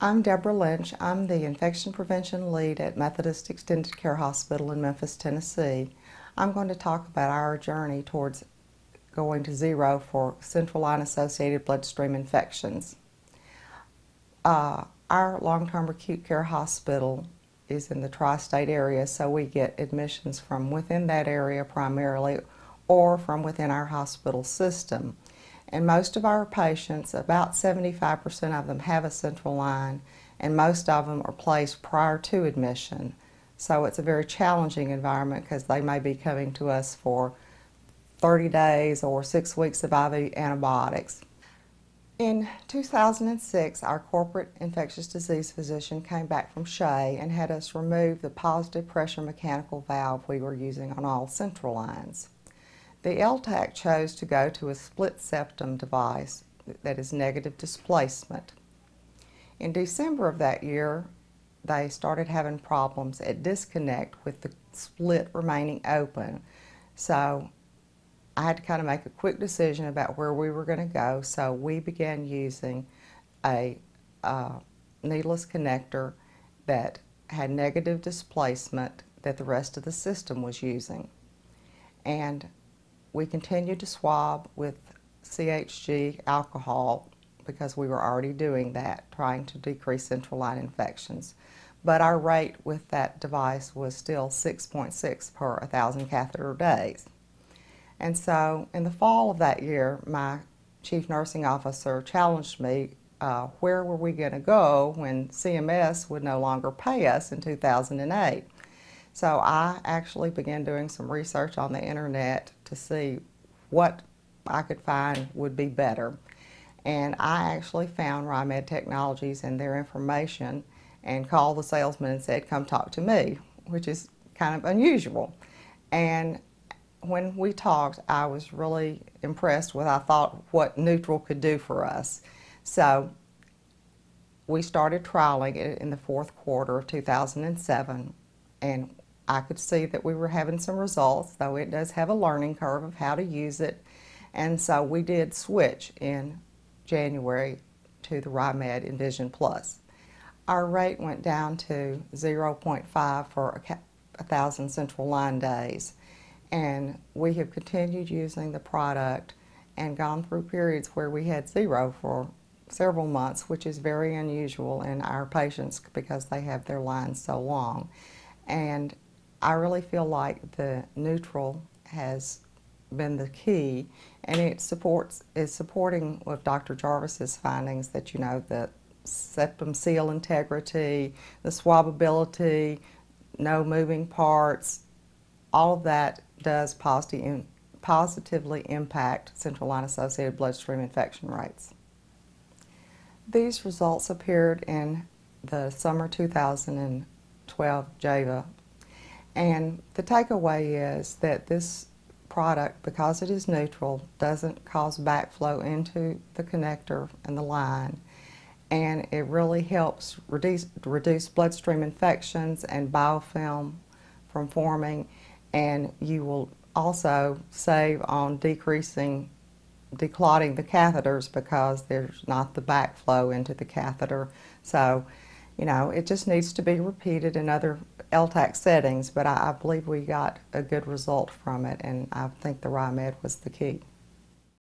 I'm Debra Lynch. I'm the Infection Prevention Lead at Methodist Extended Care Hospital in Memphis, Tennessee. I'm going to talk about our journey towards going to zero for central line-associated bloodstream infections. Our long-term acute care hospital is in the tri-state area, so we get admissions from within that area primarily or from within our hospital system. And most of our patients, about 75% of them, have a central line, and most of them are placed prior to admission. So it's a very challenging environment because they may be coming to us for 30 days or 6 weeks of IV antibiotics. In 2006, our corporate infectious disease physician came back from Shea and had us remove the positive pressure mechanical valve we were using on all central lines. The LTAC chose to go to a split septum device that is negative displacement. In December of that year, they started having problems at disconnect with the split remaining open. So I had to kind of make a quick decision about where we were going to go, so we began using a needless connector that had negative displacement that the rest of the system was using. And we continued to swab with CHG alcohol because we were already doing that, trying to decrease central line infections. But our rate with that device was still 6.6 per 1,000 catheter days. And so in the fall of that year, my chief nursing officer challenged me, where were we going to go when CMS would no longer pay us in 2008? So I actually began doing some research on the internet to see what I could find would be better. And I actually found RIMED Technologies and their information and called the salesman and said, come talk to me, which is kind of unusual. And when we talked, I was really impressed with, I thought, what neutral could do for us. So we started trialing it in the fourth quarter of 2007, and I could see that we were having some results, though it does have a learning curve of how to use it. And so we did switch in January to the RIMED Envision Plus. Our rate went down to 0.5 for 1,000 central line days. And we have continued using the product and gone through periods where we had zero for several months, which is very unusual in our patients because they have their lines so long. And I really feel like the neutral has been the key, and it is supporting with Dr. Jarvis's findings that, you know, the septum seal integrity, the swabability, no moving parts, all of that does positively impact central line associated bloodstream infection rates. These results appeared in the summer 2012 JAVA, and the takeaway is that this product, because it is neutral, doesn't cause backflow into the connector and the line, and it really helps reduce bloodstream infections and biofilm from forming. And you will also save on declotting the catheters because there's not the backflow into the catheter. So, you know, it just needs to be repeated in other LTAC settings, but I believe we got a good result from it, and I think the RIMED was the key.